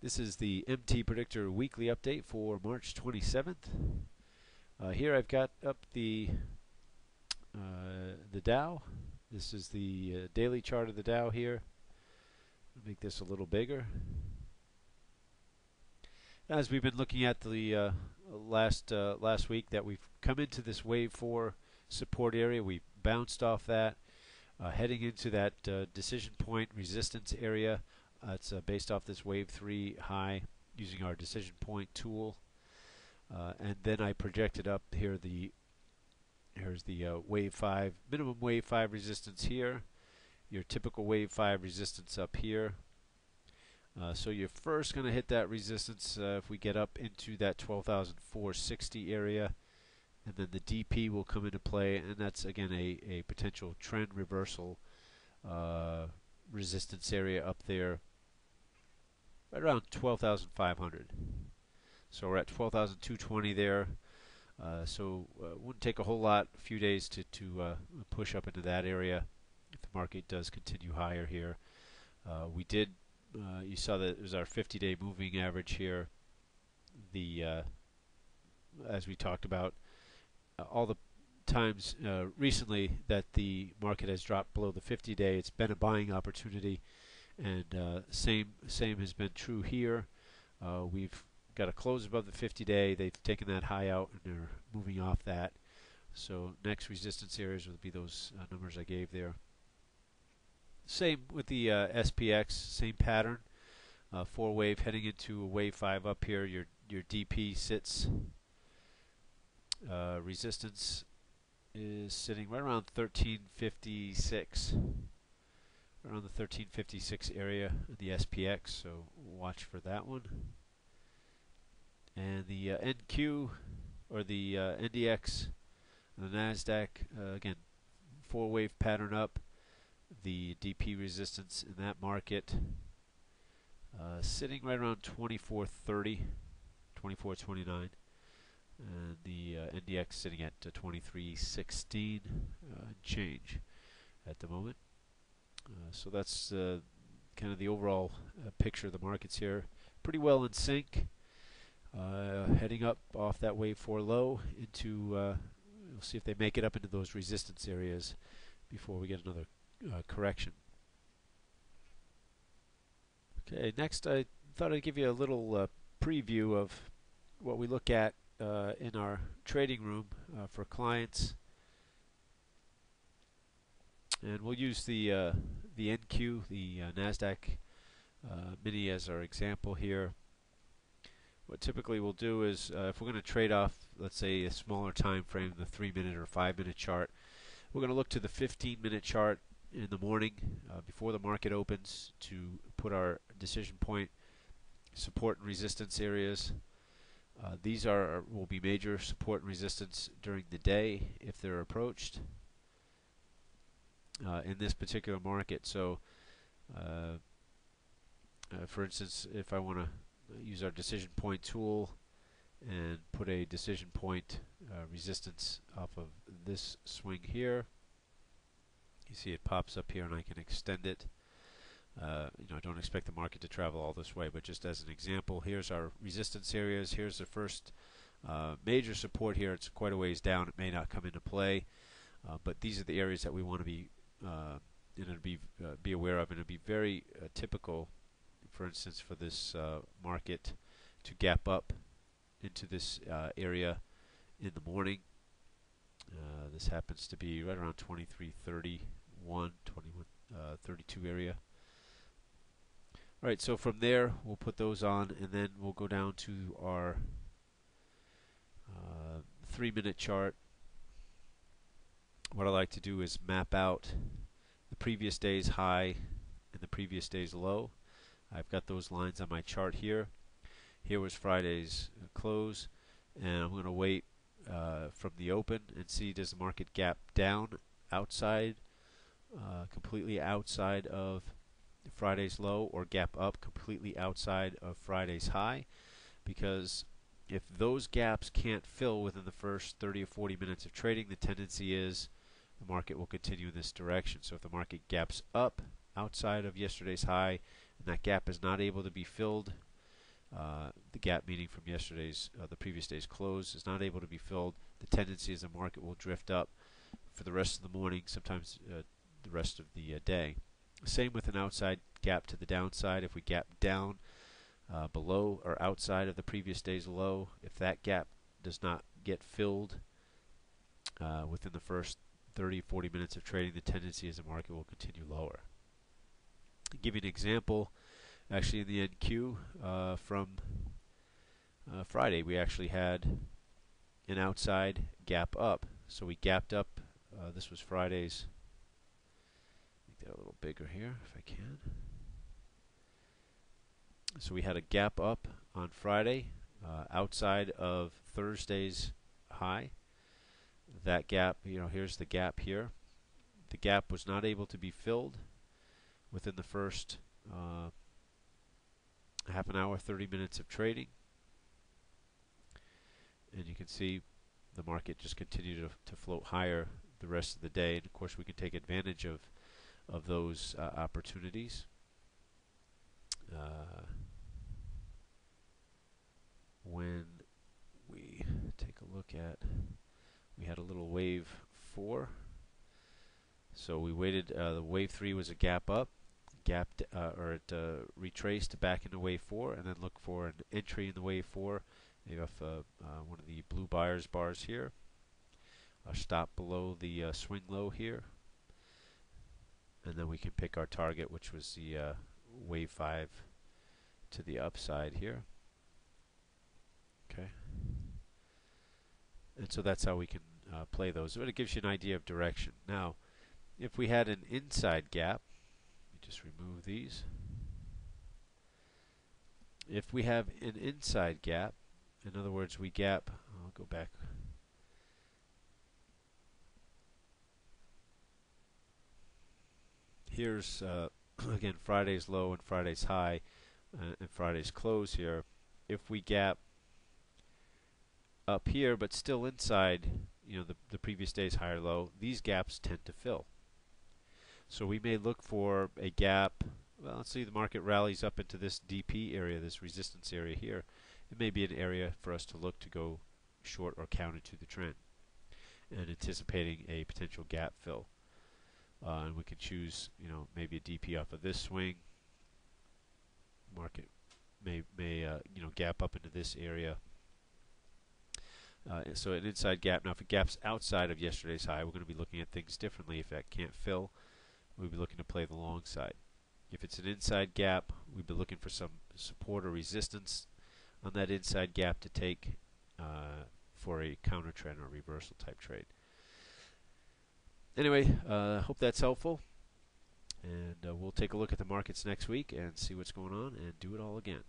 This is the MTPredictor weekly update for March 27th. Here I've got up the Dow. This is the daily chart of the Dow here. I'll make this a little bigger. As we've been looking at the last week, that we've come into this wave 4 support area. We bounced off that, heading into that decision point resistance area. It's based off this wave 3 high using our decision point tool, and then I projected up here. Here's the wave 5 minimum wave 5 resistance here. Your typical wave 5 resistance up here. So you're first going to hit that resistance if we get up into that 12,460 area, and then the DP will come into play, and that's again a potential trend reversal resistance area up there, right around 12,500. So we're at 12,220 there. So it wouldn't take a whole lot, a few days to push up into that area if the market does continue higher here. We did. You saw that it was our 50-day moving average here. As we talked about, all the times recently that the market has dropped below the 50-day, it's been a buying opportunity, and same has been true here. We've got a close above the 50-day. They've taken that high out and they're moving off that. So next resistance areas will be those numbers I gave there. Same with the SPX, same pattern. 4 wave heading into a wave 5 up here. Your DP sits. Resistance is sitting right around 1356. Around the 1356 area of the SPX, so watch for that one. And the NQ, or the NDX, the NASDAQ, again, 4 wave pattern up. The DP resistance in that market sitting right around 2430, 2429, and the NDX sitting at 2316 change at the moment. So that's kind of the overall picture of the markets here. Pretty well in sync, heading up off that wave 4 low into, we'll see if they make it up into those resistance areas before we get another correction. Okay, next I thought I'd give you a little preview of what we look at in our trading room for clients, and we'll use the NQ, the NASDAQ mini, as our example here. What typically we'll do is if we're going to trade off, let's say, a smaller time frame, the 3-minute or 5-minute chart, we're going to look to the 15-minute chart in the morning before the market opens to put our decision point support and resistance areas. These will be major support and resistance during the day if they're approached in this particular market. So for instance, if I want to use our decision point tool and put a decision point resistance off of this swing here, you see it pops up here and I can extend it. I don't expect the market to travel all this way, but just as an example, here's our resistance areas. Here's the first major support here. It's quite a ways down. It may not come into play, but these are the areas that we want to be be aware of, and it'll be very typical, for instance, for this market to gap up into this area in the morning. This happens to be right around 2331, 2132 area. All right, so from there we'll put those on, and then we'll go down to our 3-minute chart. What I like to do is map out the previous day's high and the previous day's low. I've got those lines on my chart here. Here was Friday's close, and I'm going to wait from the open and see, does the market gap down outside, completely outside of Friday's low, or gap up completely outside of Friday's high. Because if those gaps can't fill within the first 30 or 40 minutes of trading, the tendency is the market will continue in this direction. So if the market gaps up outside of yesterday's high and that gap is not able to be filled, The gap meaning from yesterday's, the previous day's close, is not able to be filled. The tendency is the market will drift up for the rest of the morning, sometimes the rest of the day. Same with an outside gap to the downside. If we gap down below or outside of the previous day's low, if that gap does not get filled within the first 30-40 minutes of trading, the tendency is the market will continue lower. I'll give you an example. Actually, in the NQ from Friday, we actually had an outside gap up. So we gapped up. This was Friday's. Make that a little bigger here if I can. So we had a gap up on Friday outside of Thursday's high. That gap, here's the gap here. The gap was not able to be filled within the first half an hour, 30 minutes of trading. And you can see the market just continued to float higher the rest of the day. And of course, we can take advantage of those opportunities. When we take a look at, we had a little wave 4. So we waited, the wave 3 was a gap up, it retraced back into wave 4, and then look for an entry in the wave 4, maybe off one of the blue buyers bars here. A stop below the swing low here, and then we can pick our target, which was the wave 5 to the upside here. Okay, and so that's how we can play those. But it gives you an idea of direction. Now, if we had an inside gap, let me just remove these. If we have an inside gap, in other words, we gap, I'll go back. Here's, again, Friday's low and Friday's high and Friday's close here. If we gap up here but still inside the previous day's higher low, these gaps tend to fill. So we may look for a gap. Well, let's see, the market rallies up into this DP area, this resistance area here. It may be an area for us to look to go short or counter to the trend, and anticipating a potential gap fill. And we can choose, maybe a DP off of this swing. Market may gap up into this area. So an inside gap. Now, if it gaps outside of yesterday's high, we're going to be looking at things differently. If that can't fill, we'll be looking to play the long side. If it's an inside gap, we'd be looking for some support or resistance on that inside gap to take for a counter trend or reversal type trade. Anyway, hope that's helpful, and we'll take a look at the markets next week and see what's going on and do it all again.